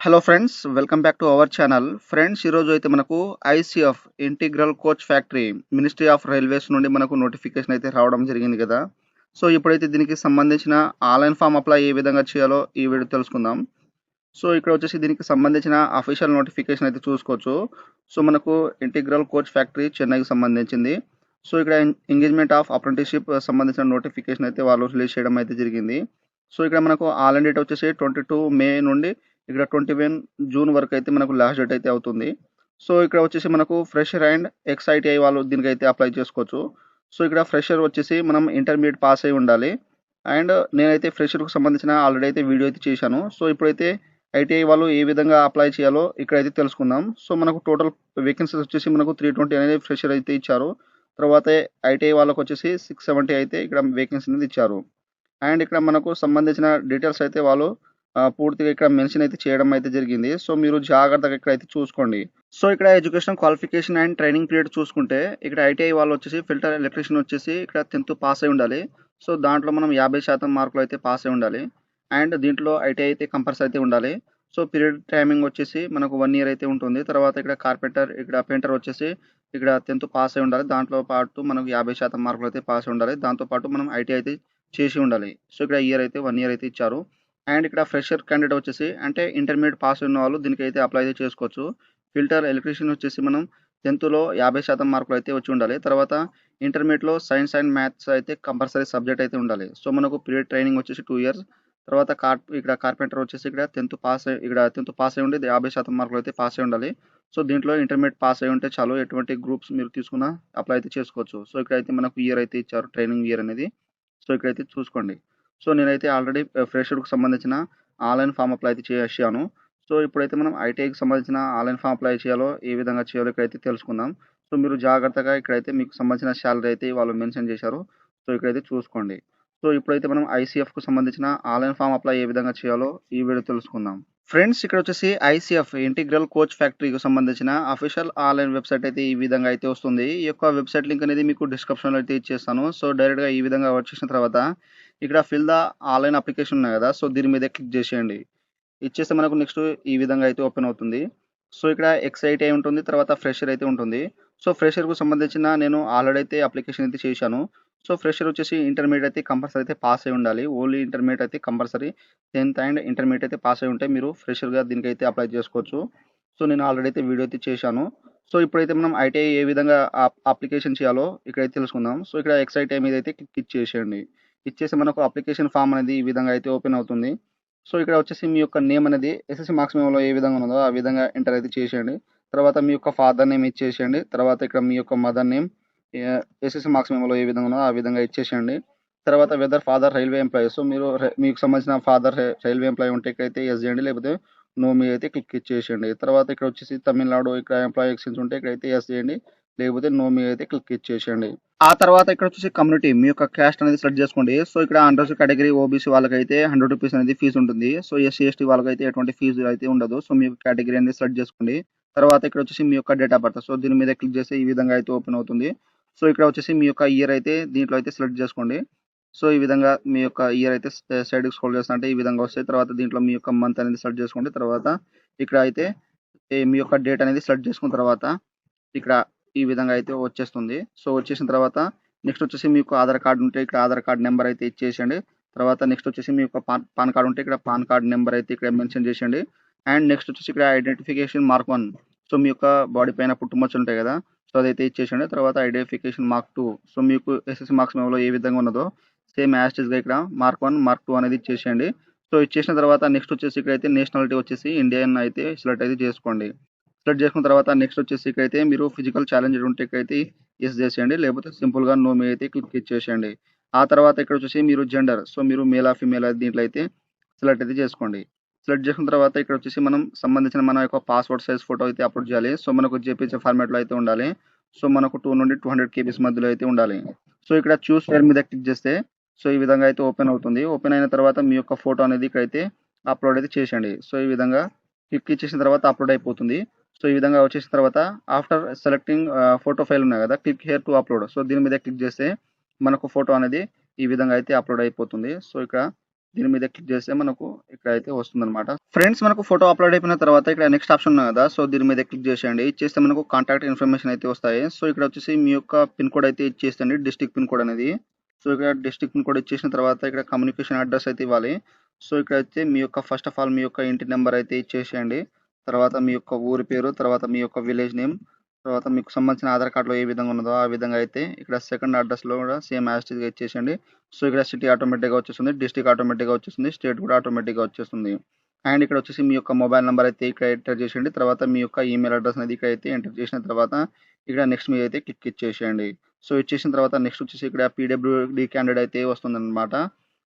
Hello friends, welcome back to our channel. Friends, ఈరోజు అయితే మనకు ICF integral coach factory ministry of railways నుండి మనకు నోటిఫికేషన్ అయితే రావడం జరిగింది కదా. సో ఇప్పుడైతే దీనికి సంబంధించిన ఆన్లైన్ ఫామ్ అప్లై ఏ విధంగా చేయాలో ఈ వీడియో తెలుసుకుందాం. సో ఇక్కడ వచ్చేసి దీనికి సంబంధించిన అఫీషియల్ నోటిఫికేషన్ అయితే చూసుకోవచ్చు. సో మనకు ఇంటిగ్రల్ కోచ్ ఫ్యాక్టరీ చెన్నైకి సంబంధించింది. సో ఇక్కడ ఎంగేజ్మెంట్ ఆఫ్ అప్రెంటిస్షిప్ సంబంధించిన నోటిఫికేషన్ అయితే వాళ్ళు రిలీజ్ చేయడం అయితే జరిగింది. సో ఇక్కడ మనకు ఆన్లైన్ డేట్ వచ్చేసి 22 మే నుండి ఇక్కడ 21 జూన్ వరకు అయితే మనకు లాస్ట్ డేట్ అయితే అవుతుంది. సో ఇక్కడ వచ్చేసి మనకు ఫ్రెషర్ అండ్ ఎక్స్ఐటిఐ వాళ్ళు దీనికైతే అప్లై చేసుకోవచ్చు. సో ఇక్కడ ఫ్రెషర్ వచ్చేసి మనం ఇంటర్మీడియట్ పాస్ అయి ఉండాలి. అండ్ నేనైతే ఫ్రెషర్‌కు సంబంధించిన ఆల్రెడీ అయితే వీడియో అయితే చేశాను. సో ఇప్పుడైతే ఐటీఐ వాళ్ళు ఏ విధంగా అప్లై చేయాలో ఇక్కడైతే తెలుసుకుందాం. సో మనకు టోటల్ వేకెన్సీస్ వచ్చేసి మనకు 320 అనేది ఫ్రెషర్ అయితే ఇచ్చారు. తర్వాత ఐటీఐ వాళ్ళకొచ్చేసి 670 అయితే ఇక్కడ వేకెన్సీ అనేది ఇచ్చారు. అండ్ ఇక్కడ మనకు సంబంధించిన డీటెయిల్స్ అయితే వాళ్ళు పూర్తిగా ఇక్కడ మెన్షన్ అయితే చేయడం అయితే జరిగింది. సో మీరు జాగ్రత్తగా ఇక్కడైతే చూసుకోండి. సో ఇక్కడ education qualification and training period చూసుకుంటే ఇక్కడ ఐటీఐ వాళ్ళు వచ్చేసి ఫిల్టర్ ఎలక్ట్రీషియన్ వచ్చేసి ఇక్కడ 10th పాస్ అయి ఉండాలి. సో దాంట్లో మనం 50% మార్కులు అయితే పాస్ అయి ఉండాలి. అండ్ దీంట్లో ఐటీఐ అయితే కంపల్సరీ అయితే ఉండాలి. సో పీరియడ్ టైమింగ్ వచ్చేసి మనకు 1 ఇయర్ అయితే ఉంటుంది. తర్వాత ఇక్కడ కార్పెంటర్, ఇక్కడ పెయింటర్ వచ్చేసి ఇక్కడ 10th పాస్ అయి ఉండాలి. దాంట్లో పాటు మనకు 50% మార్కులు అయితే పాస్ అయి ఉండాలి. దాంతో పాటు మనం ఐటీఐ అయితే చేసి ఉండాలి. సో ఇక్కడ ఇయర్ అయితే 1 ఇయర్ అయితే ఇచ్చారు. అండ్ ఇక్కడ ఫ్రెషర్ క్యాండిడేట్ వచ్చేసి అంటే ఇంటర్మీడియట్ పాస్ ఉన్న వాళ్ళు దీనికైతే అప్లై అయితే చేసుకోవచ్చు. ఫిల్టర్ ఎలక్ట్రీషియన్ వచ్చేసి మనం 10థ్‌లో 50% మార్కులు అయితే వచ్చి ఉండాలి. తర్వాత ఇంటర్మీడియేట్‌లో సైన్స్ అండ్ మ్యాథ్స్ అయితే కంపల్సరీ సబ్జెక్ట్ అయితే ఉండాలి. సో మనకు పీరియడ్ ట్రైనింగ్ వచ్చేసి 2 ఇయర్స్. తర్వాత ఇక్కడ కార్పెంటర్ వచ్చేసి ఇక్కడ 10th పాస్ అయి ఉండి 50% మార్కులు అయితే పాస్ అయి ఉండాలి. సో దీంట్లో ఇంటర్మీడియేట్ పాస్ అయి ఉంటే చాలు, ఎటువంటి గ్రూప్స్ మీరు తీసుకున్నా అప్లై అయితే చేసుకోవచ్చు. సో ఇక్కడైతే మనకు ఇయర్ అయితే ఇచ్చారు, ట్రైనింగ్ ఇయర్ అనేది. సో ఇక్కడైతే చూసుకోండి. సో నేనైతే ఆల్రెడీ ఫ్రెషర్‌కి సంబంధించిన ఆన్లైన్ ఫామ్ అప్లై అయితే చేశాను. సో ఇప్పుడైతే మనం ఐటీఐకి సంబంధించిన ఆన్లైన్ ఫామ్ అప్లై చేయాలో, ఏ విధంగా చేయాలో ఇక్కడైతే తెలుసుకుందాం. సో మీరు జాగ్రత్తగా ఇక్కడైతే మీకు సంబంధించిన సాలరీ అయితే వాళ్ళు మెన్షన్ చేశారు. సో ఇక్కడైతే చూసుకోండి. సో ఇప్పుడైతే మనం ఐసీఎఫ్‌కు సంబంధించిన ఆన్లైన్ ఫామ్ అప్లై ఏ విధంగా చేయాలో ఈ వీడియో తెలుసుకుందాం. ఫ్రెండ్స్, ఇక్కడ వచ్చేసి ఐసీఎఫ్ ఇంటిగ్రల్ కోచ్ ఫ్యాక్టరీకి సంబంధించిన అఫీషియల్ ఆన్లైన్ వెబ్సైట్ అయితే ఈ విధంగా అయితే వస్తుంది. ఈ యొక్క వెబ్సైట్ లింక్ అనేది మీకు డిస్క్రిప్షన్‌లో అయితే ఇచ్చేస్తాను. సో డైరెక్ట్‌గా ఈ విధంగా వచ్చేసిన తర్వాత ఇక్కడ ఫిల్ ద ఆన్లైన్ అప్లికేషన్ ఉన్నాయి కదా. సో దీని మీద క్లిక్ చేసేయండి. ఇచ్చేస్తే మనకు నెక్స్ట్ ఈ విధంగా అయితే ఓపెన్ అవుతుంది. సో ఇక్కడ ఎక్స్ఐటిఐ ఉంటుంది. తర్వాత ఫ్రెషర్ అయితే ఉంటుంది. సో ఫ్రెషర్‌కు సంబంధించిన నేను ఆల్రెడీ అయితే అప్లికేషన్ అయితే చేశాను. సో ఫ్రెషర్ వచ్చేసి ఇంటర్మీడియేట్ అయితే కంపల్సరీ అయితే పాస్ అయి ఉండాలి. ఓన్లీ ఇంటర్మీడియేట్ అయితే కంపల్సరీ 10th అండ్ ఇంటర్మీడియేట్ అయితే పాస్ అయి ఉంటే మీరు ఫ్రెషర్‌గా దీనికైతే అప్లై చేసుకోవచ్చు. సో నేను ఆల్రెడీ అయితే వీడియో అయితే చేశాను. సో ఇప్పుడైతే మనం ఐటీఐ ఏ విధంగా అప్లికేషన్ చేయాలో ఇక్కడైతే తెలుసుకుందాం. సో ఇక్కడ ఎక్స్ఐటిఐ మీద అయితే క్లిక్ ఇచ్చేసేయండి. ఇచ్చేసి మనకు అప్లికేషన్ ఫామ్ అనేది ఈ విధంగా అయితే ఓపెన్ అవుతుంది. సో ఇక్కడ వచ్చేసి మీ యొక్క నేమ్ అనేది ఎస్ఎస్‌సి మార్క్స్ మెమోలో ఏ విధంగా ఉన్నదో ఆ విధంగా ఎంటర్ అయితే చేసేయండి. తర్వాత మీ యొక్క ఫాదర్ నేమ్ ఇచ్చేసేయండి. తర్వాత ఇక్కడ మీ యొక్క మదర్ నేమ్ ఎస్ఎస్‌సి మార్క్స్ మెమోలో ఏ విధంగా ఉన్నదో ఆ విధంగా ఇచ్చేసేయండి. తర్వాత whether father railway employee. So మీరు మీకు సంబంధించిన ఫాదర్ రైల్వే ఎంప్లాయీ ఉంటే ఇక్కడైతే యెస్ చేయండి. లేకపోతే నో మీద అయితే క్లిక్ ఇచ్చేసేయండి. తర్వాత ఇక్కడ వచ్చేసి తమిళనాడు ఇక్కడ ఎంప్లాయీ ఎక్స్‌చేంజ్ ఉంటే ఇక్కడైతే యెస్ చేయండి. లేకపోతే నో మీద అయితే క్లిక్ ఇచ్చేసేయండి. ఆ తర్వాత ఇక్కడ వచ్చేసి కమ్యూనిటీ మీ యొక్క క్యాస్ట్ అనేది సెలెక్ట్ చేసుకోండి. సో ఇక్కడ అన్రిజర్వ్డ్ కేటగిరీ ఓబీసీ వాళ్ళకైతే ₹100 అనేది ఫీజు ఉంటుంది. సో ఎస్సీ, ఎస్టీ వాళ్ళకైతే ఎటువంటి ఫీజు అయితే ఉండదు. సో మీ కేటగిరీ అనేది సెలెక్ట్ చేసుకోండి. తర్వాత ఇక్కడ వచ్చేసి మీ యొక్క డేట్ ఆఫ్ బర్త్. సో దీని మీద క్లిక్ చేస్తే ఈ విధంగా అయితే ఓపెన్ అవుతుంది. సో ఇక్కడ వచ్చేసి మీ యొక్క ఇయర్ అయితే దీంట్లో అయితే సెలెక్ట్ చేసుకోండి. సో ఈ విధంగా మీ యొక్క ఇయర్ అయితే సైడ్‌కి స్క్రోల్ చేస్తా అంటే ఈ విధంగా వస్తాయి. తర్వాత దీంట్లో మీ యొక్క మంత్ అనేది సెలెక్ట్ చేసుకోండి. తర్వాత ఇక్కడ అయితే మీ యొక్క డేట్ అనేది సెలెక్ట్ చేసుకున్న తర్వాత ఇక్కడ ఈ విధంగా అయితే వచ్చేస్తుంది. సో వచ్చేసిన తర్వాత నెక్స్ట్ వచ్చేసి మీకు ఆధార్ కార్డ్ ఉంటే ఇక్కడ ఆధార్ కార్డ్ నెంబర్ అయితే ఇచ్చేసేయండి. తర్వాత నెక్స్ట్ వచ్చేసి మీ యొక్క పాన్ కార్డ్ ఉంటే ఇక్కడ పాన్ కార్డ్ నెంబర్ అయితే ఇక్కడ మెన్షన్ చేసేయండి. అండ్ నెక్స్ట్ వచ్చేసి ఇక్కడ ఐడెంటిఫికేషన్ మార్క్ 1. సో మీ యొక్క బాడీ పైన పుట్టుమచ్చలు ఉంటాయి కదా. సో అదైతే ఇచ్చేసేయండి. తర్వాత ఐడెంటిఫికేషన్ మార్క్ 2. సో మీకు ఎస్ఎస్‌సి మార్క్స్ మెమోలో ఏ విధంగా ఉన్నదో సేమ్ యాజ్ ఇట్ ఈస్‌గా ఇక్కడ మార్క్ 1, మార్క్ 2 అనేది ఇచ్చేసేయండి. సో ఇచ్చేసిన తర్వాత నెక్స్ట్ వచ్చేసి ఇక్కడైతే నేషనాలిటీ వచ్చేసి ఇండియన్ అయితే సెలెక్ట్ అయితే చేసుకోండి. సెలెక్ట్ చేసుకున్న తర్వాత నెక్స్ట్ వచ్చేసి ఇక్కడైతే మీరు ఫిజికల్ ఛాలెంజ్డ్ ఉంటే ఇక్కడైతే యెస్ చేసేయండి. లేకపోతే సింపుల్‌గా నో మీద అయితే క్లిక్ ఇచ్చేసేయండి. ఆ తర్వాత ఇక్కడ వచ్చేసి మీరు జెండర్. సో మీరు మేలా, ఫీమేలా దీంట్లో అయితే సెలెక్ట్ అయితే చేసుకోండి. సెలెక్ట్ చేసుకున్న తర్వాత ఇక్కడ వచ్చేసి మనం సంబంధించిన మన యొక్క పాస్‌పోర్ట్ సైజ్ ఫోటో అయితే అప్‌లోడ్ చేయాలి. సో మనకు జేపీజీ ఫార్మాట్‌లో అయితే ఉండాలి. సో మనకు 2 నుండి 200 కేబీస్ మధ్యలో అయితే ఉండాలి. సో ఇక్కడ చూస్ ఫైల్ మీద క్లిక్ చేస్తే సో ఈ విధంగా అయితే ఓపెన్ అవుతుంది. ఓపెన్ అయిన తర్వాత మీ యొక్క ఫోటో అనేది ఇక్కడైతే అప్‌లోడ్ అయితే చేసేయండి. సో ఈ విధంగా క్లిక్ ఇచ్చేసిన తర్వాత అప్‌లోడ్ అయిపోతుంది. సో ఈ విధంగా వచ్చేసిన తర్వాత ఆఫ్టర్ సెలెక్టింగ్ ఫోటో ఫైల్ ఉన్నాయి కదా, click here to upload. So దీని మీద క్లిక్ చేస్తే మనకు ఫోటో అనేది ఈ విధంగా అయితే అప్‌లోడ్ అయిపోతుంది. సో ఇక్కడ దీని మీద క్లిక్ చేస్తే మనకు ఇక్కడైతే వస్తుందన్నమాట. ఫ్రెండ్స్ మనకు ఫోటో అప్లోడ్ అయిపోయిన తర్వాత ఇక్కడ నెక్స్ట్ ఆప్షన్ ఉంది కదా! సో దీని మీద క్లిక్ చేసేయండి. ఇచ్చేస్తే మనకు కాంటాక్ట్ ఇన్ఫర్మేషన్ అయితే వస్తాయి. సో ఇక్కడ వచ్చేసి మీ యొక్క పిన్ కోడ్ అయితే ఇచ్చేసేయండి. డిస్ట్రిక్ట్ పిన్ కోడ్ అనేది. సో ఇక్కడ డిస్ట్రిక్ట్ పిన్ కోడ్ ఇచ్చేసిన తర్వాత ఇక్కడ కమ్యూనికేషన్ అడ్రస్ అయితే ఇవ్వాలి. సో ఇక్కడైతే మీ యొక్క ఫస్ట్ ఆఫ్ ఆల్ మీ యొక్క ఇంటి నెంబర్ అయితే ఇచ్చేసేయండి. తర్వాత మీ యొక్క ఊరి పేరు, తర్వాత మీ యొక్క విలేజ్ నేమ్, తర్వాత మీకు సంబంధించిన ఆధార్ కార్డ్‌లో ఏ విధంగా ఉన్నదో ఆ విధంగా అయితే ఇక్కడ సెకండ్ అడ్రస్‌లో కూడా సేమ్ యాజ్ ఇట్ ఈస్‌గా ఇచ్చేసేయండి. సో ఇక్కడ సిటీ ఆటోమేటిక్‌గా వచ్చేస్తుంది. డిస్ట్రిక్ట్ ఆటోమేటిక్‌గా వచ్చేస్తుంది. స్టేట్ కూడా ఆటోమేటిక్‌గా వచ్చేస్తుంది. అండ్ ఇక్కడ వచ్చేసి మీ యొక్క మొబైల్ నంబర్ అయితే ఇక్కడ ఎంటర్ చేసేయండి. తర్వాత మీ యొక్క ఈమెయిల్ అడ్రస్ అనేది ఇక్కడైతే ఎంటర్ చేసిన తర్వాత ఇక్కడ నెక్స్ట్ మీదైతే క్లిక్ ఇచ్చేసేయండి. సో ఇచ్చేసిన తర్వాత నెక్స్ట్ వచ్చేసి ఇక్కడ పీడబ్ల్యూడీ క్యాండిడేట్ అయితే వస్తుందన్నమాట.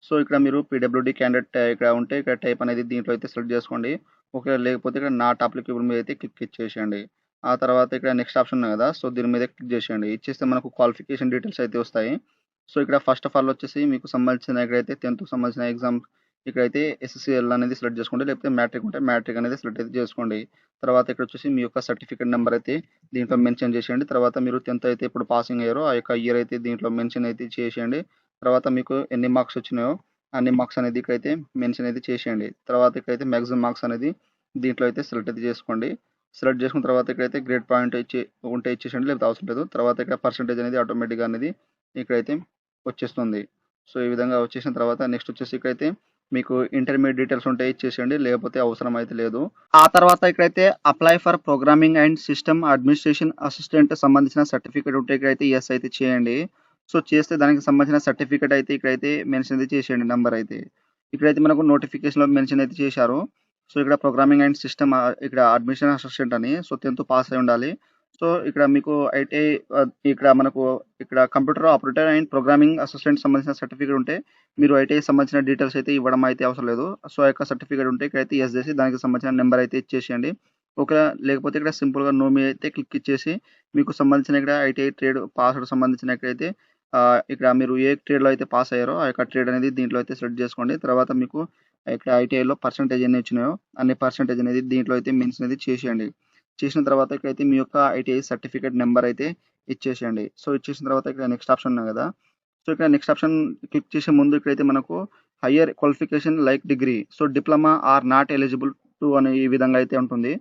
సో ఇక్కడ మీరు పీడబ్ల్యూడీ క్యాండిడేట్ ఇక్కడ ఉంటే ఇక్కడ టైప్ అనేది దీంట్లో అయితే సెలెక్ట్ చేసుకోండి. ఒకవేళ లేకపోతే ఇక్కడ నాట్ అప్లికేబుల్ మీద అయితే క్లిక్ ఇచ్చేసేయండి. ఆ తర్వాత ఇక్కడ నెక్స్ట్ ఆప్షన్ ఉంది కదా! సో దీని మీద క్లిక్ చేసేయండి. ఇచ్చేస్తే మనకు క్వాలిఫికేషన్ డీటెయిల్స్ అయితే వస్తాయి. సో ఇక్కడ ఫస్ట్ ఆఫ్ ఆల్ వచ్చేసి మీకు సంబంధించిన ఇక్కడైతే 10థ్‌కి సంబంధించిన ఎగ్జామ్ ఇక్కడైతే ఎస్ఎస్సీఎల్ అనేది సెలెక్ట్ చేసుకోండి. లేకపోతే మ్యాట్రిక్ ఉంటే మ్యాట్రిక్ అనేది సెలెక్ట్ అయితే చేసుకోండి. తర్వాత ఇక్కడ వచ్చేసి మీ యొక్క సర్టిఫికేట్ నెంబర్ అయితే దీంట్లో మెన్షన్ చేసేయండి. తర్వాత మీరు 10థ్ అయితే ఎప్పుడు పాసింగ్ అయ్యారో ఆ యొక్క ఇయర్ అయితే దీంట్లో మెన్షన్ అయితే చేసేయండి. తర్వాత మీకు ఎన్ని మార్క్స్ వచ్చినాయో అన్ని మార్క్స్ అనేది ఇక్కడైతే మెన్షన్ అయితే చేసేయండి. తర్వాత ఇక్కడైతే మాక్సిమం మార్క్స్ అనేది దీంట్లో అయితే సెలెక్ట్ అయితే చేసుకోండి. సెలెక్ట్ చేసుకున్న తర్వాత ఇక్కడైతే గ్రేడ్ పాయింట్ ఉంటే ఇచ్చేసేయండి. లేకపోతే అవసరం లేదు. తర్వాత ఇక్కడ పర్సెంటేజ్ అనేది ఆటోమేటిక్‌గా అనేది ఇక్కడైతే వచ్చేస్తుంది. సో ఈ విధంగా వచ్చేసిన తర్వాత నెక్స్ట్ వచ్చేసి ఇక్కడైతే మీకు ఇంటర్మీడియేట్ డీటెయిల్స్ ఉంటే ఇచ్చేసేయండి. లేకపోతే అవసరం అయితే లేదు. ఆ తర్వాత ఇక్కడైతే apply for programming and system administration assistant సంబంధించిన సర్టిఫికేట్ ఉంటే ఇక్కడైతే యెస్ అయితే చేయండి. సో చేస్తే దానికి సంబంధించిన సర్టిఫికేట్ అయితే ఇక్కడైతే మెన్షన్ అయితే చేసేయండి నంబర్ అయితే. ఇక్కడైతే మనకు నోటిఫికేషన్‌లో మెన్షన్ అయితే చేశారు. సో ఇక్కడ ప్రోగ్రామింగ్ అండ్ సిస్టమ్ ఇక్కడ అడ్మిషన్ అసిస్టెంట్ అని. సో 10థ్ పాస్ అయి ఉండాలి. సో ఇక్కడ మీకు ఐటీఐ ఇక్కడ మనకు ఇక్కడ computer operator and programming assistant సంబంధించిన సర్టిఫికేట్ ఉంటే మీరు ఐటీఐకి సంబంధించిన డీటెయిల్స్ అయితే ఇవ్వడం అయితే అవసరం లేదు. సో ఆ యొక్క సర్టిఫికేట్ ఉంటే ఇక్కడైతే యెస్ చేసి దానికి సంబంధించిన నెంబర్ అయితే ఇచ్చేసేయండి. ఒకవేళ లేకపోతే ఇక్కడ సింపుల్‌గా నో మీద అయితే క్లిక్ ఇచ్చేసి మీకు సంబంధించిన ఇక్కడ ఐటీఐ ట్రేడ్ పాస్‌వర్డ్ సంబంధించిన ఇక్కడైతే ఇక్కడ మీరు ఏ ట్రేడ్‌లో అయితే పాస్ అయ్యారో ఆ యొక్క ట్రేడ్ అనేది దీంట్లో అయితే సెలెక్ట్ చేసుకోండి. తర్వాత మీకు ఇక్కడ ఐటీఐలో పర్సెంటేజ్ ఎన్ని వచ్చినాయో అన్ని పర్సెంటేజ్ అనేది దీంట్లో అయితే మెన్షన్ అనేది చేసేయండి. చేసిన తర్వాత ఇక్కడైతే మీ యొక్క ఐటీఐ సర్టిఫికేట్ నెంబర్ అయితే ఇచ్చేసేయండి. సో ఇచ్చేసిన తర్వాత ఇక్కడ నెక్స్ట్ ఆప్షన్ ఉంది కదా! సో ఇక్కడ నెక్స్ట్ ఆప్షన్ క్లిక్ చేసే ముందు ఇక్కడైతే మనకు higher qualification like degree so diploma or not eligible to అని ఈ విధంగా అయితే ఉంటుంది.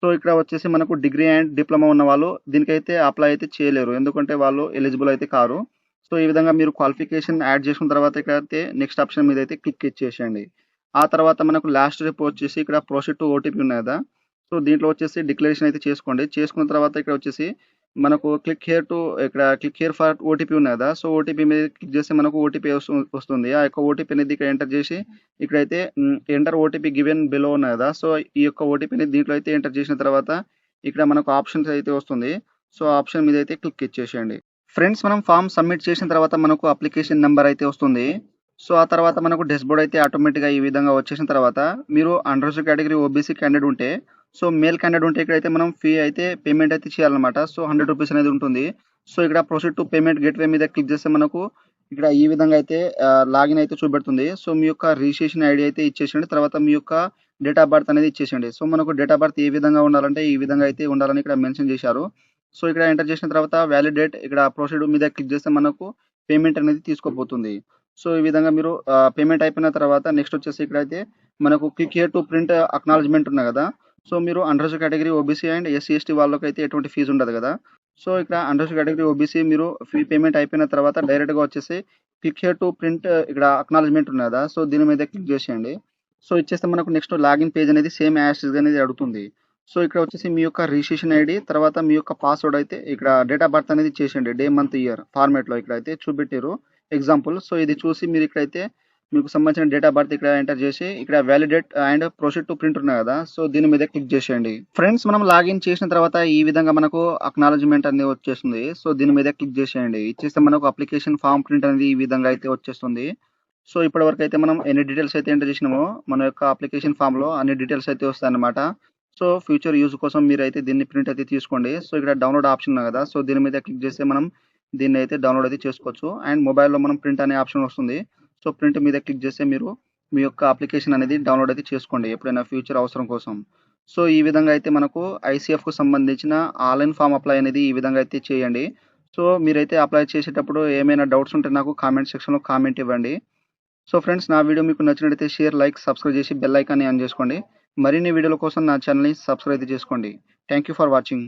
సో ఇక్కడ వచ్చేసి మనకు డిగ్రీ అండ్ డిప్లొమా ఉన్న వాళ్ళు దీనికైతే అప్లై అయితే చేయలేరు. ఎందుకంటే వాళ్ళు ఎలిజిబుల్ అయితే కారు. సో ఈ విధంగా మీరు క్వాలిఫికేషన్ యాడ్ చేసుకున్న తర్వాత ఇక్కడైతే నెక్స్ట్ ఆప్షన్ మీద అయితే క్లిక్ ఇచ్చేసేయండి. ఆ తర్వాత మనకు లాస్ట్ స్టెప్ వచ్చేసి ఇక్కడ ప్రొసీడ్ టు ఓటీపీ ఉంది కదా! సో దీంట్లో వచ్చేసి డిక్లరేషన్ అయితే చేసుకోండి. చేసుకున్న తర్వాత ఇక్కడ వచ్చేసి మనకు క్లిక్ హియర్ ఫర్ ఓటీపీ ఉంది కదా! సో ఓటీపీ మీద క్లిక్ చేస్తే మనకు ఓటీపీ వస్తుంది. ఆ యొక్క ఓటీపీ అనేది ఇక్కడ ఎంటర్ చేసి ఇక్కడైతే ఎంటర్ ఓటీపీ గివెన్ బిలో ఉంది కదా! సో ఈ యొక్క ఓటీపీ అనేది దీంట్లో అయితే ఎంటర్ చేసిన తర్వాత ఇక్కడ మనకు ఆప్షన్స్ అయితే వస్తుంది. సో ఆప్షన్ మీద అయితే క్లిక్ ఇచ్చేసేయండి. ఫ్రెండ్స్ మనం ఫార్మ్ సబ్మిట్ చేసిన తర్వాత మనకు అప్లికేషన్ నంబర్ అయితే వస్తుంది. సో ఆ తర్వాత మనకు డాష్‌బోర్డ్ అయితే ఆటోమేటిక్‌గా ఈ విధంగా వచ్చేసిన తర్వాత మీరు అన్‌రిజర్వ్డ్ కేటగిరీ ఓబీసీ క్యాండిడేట్ ఉంటే సో మేల్ క్యాండిడేట్ ఉంటే ఇక్కడైతే మనం ఫీ అయితే పేమెంట్ అయితే చేయాలన్నమాట. సో రూ. 100 అనేది ఉంటుంది. సో ఇక్కడ ప్రొసీడ్ టు పేమెంట్ గేట్‌వే మీద క్లిక్ చేస్తే మనకు ఇక్కడ ఈ విధంగా అయితే లాగిన్ అయితే చూపెడుతుంది. సో మీ యొక్క రిజిస్ట్రేషన్ ఐడీ అయితే ఇచ్చేసేయండి. తర్వాత మీ యొక్క డేట్ ఆఫ్ బర్త్ అనేది ఇచ్చేసేయండి. సో మనకు డేట్ ఆఫ్ బర్త్ ఏ విధంగా ఉండాలంటే ఈ విధంగా అయితే ఉండాలని ఇక్కడ మెన్షన్ చేశారు. సో ఇక్కడ ఎంటర్ చేసిన తర్వాత వాలిడేట్ ఇక్కడ ప్రొసీడ్ మీద క్లిక్ చేస్తే మనకు పేమెంట్ అనేది తీసుకోబోతుంది. సో ఈ విధంగా మీరు పేమెంట్ అయిపోయిన తర్వాత నెక్స్ట్ వచ్చేసి ఇక్కడైతే మనకు click here to print acknowledgement ఉంది కదా! సో మీరు unreserved category OBC and SC, ST వాళ్ళకైతే ఎటువంటి ఫీజు ఉండదు కదా! సో ఇక్కడ అన్‌రిజర్వ్డ్ కేటగిరీ ఓబీసీ మీరు ఫీ పేమెంట్ అయిపోయిన తర్వాత డైరెక్ట్‌గా వచ్చేసి క్లిక్ హియర్ టు ప్రింట్ ఇక్కడ అక్నాలెడ్జ్‌మెంట్ ఉంది కదా! సో దీని మీద క్లిక్ చేసేయండి. సో ఇచ్చేస్తే మనకు నెక్స్ట్ లాగిన్ పేజ్ అనేది సేమ్ యాజ్ ఇట్ ఈజ్ అనేది అడుగుతుంది. సో ఇక్కడ వచ్చేసి మీ యొక్క రిజిస్ట్రేషన్ ఐడీ తర్వాత మీ యొక్క పాస్వర్డ్ అయితే ఇక్కడ డేట్ ఆఫ్ బర్త్ అనేది ఇచ్చేసేయండి. డే, మంత్, ఇయర్ ఫార్మాట్‌లో ఇక్కడైతే చూపెట్టిర్రు ఎగ్జాంపుల్. సో ఇది చూసి మీరు ఇక్కడైతే మీకు సంబంధించిన డేట్ ఆఫ్ బర్త్ ఇక్కడ ఎంటర్ చేసి ఇక్కడ validate and proceed to print ఉన్నాయి కదా! సో దీని మీద క్లిక్ చేసేయండి. ఫ్రెండ్స్ మనం లాగిన్ చేసిన తర్వాత ఈ విధంగా మనకు అక్నాలెడ్జ్‌మెంట్ అనేది వచ్చేస్తుంది. సో దీని మీద క్లిక్ చేసేయండి. ఇచ్చేస్తే మనకు అప్లికేషన్ ఫార్మ్ ప్రింట్ అనేది ఈ విధంగా అయితే వచ్చేస్తుంది. సో ఇప్పటివరకు అయితే మనం ఎన్ని డీటెయిల్స్ అయితే ఎంటర్ చేసినామో మన యొక్క అప్లికేషన్ ఫామ్‌లో అన్ని డీటెయిల్స్ అయితే వస్తాయన్నమాట. సో ఫ్యూచర్ యూజ్ కోసం మీరైతే దీన్ని ప్రింట్ అయితే తీసుకోండి. సో ఇక్కడ డౌన్‌లోడ్ ఆప్షన్ ఉంది కదా! సో దీని మీద క్లిక్ చేస్తే మనం దీన్ని అయితే డౌన్‌లోడ్ అయితే చేసుకోవచ్చు. అండ్ మొబైల్‌లో మనం ప్రింట్ అనే ఆప్షన్ వస్తుంది. సో ప్రింట్ మీద క్లిక్ చేస్తే మీరు మీ యొక్క అప్లికేషన్ అనేది డౌన్‌లోడ్ అయితే చేసుకోండి. ఎప్పుడైనా ఫ్యూచర్ అవసరం కోసం. సో ఈ విధంగా అయితే మనకు ఐసీఎఫ్‌కు సంబంధించిన ఆన్‌లైన్ ఫార్మ్ అప్లై అనేది ఈ విధంగా అయితే చేయండి. సో మీరైతే అప్లై చేసేటప్పుడు ఏమైనా డౌట్స్ ఉంటే నాకు కామెంట్ సెక్షన్‌లో కామెంట్ ఇవ్వండి. సో ఫ్రెండ్స్, నా వీడియో మీకు నచ్చినట్లయితే షేర్, లైక్, సబ్స్క్రైబ్ చేసి బెల్ ఐకాన్ని ఆన్ చేసుకోండి. మరిన్ని వీడియోల కోసం నా ఛానల్‌ని సబ్స్క్రైబ్ చేసుకోండి. Thank you for watching.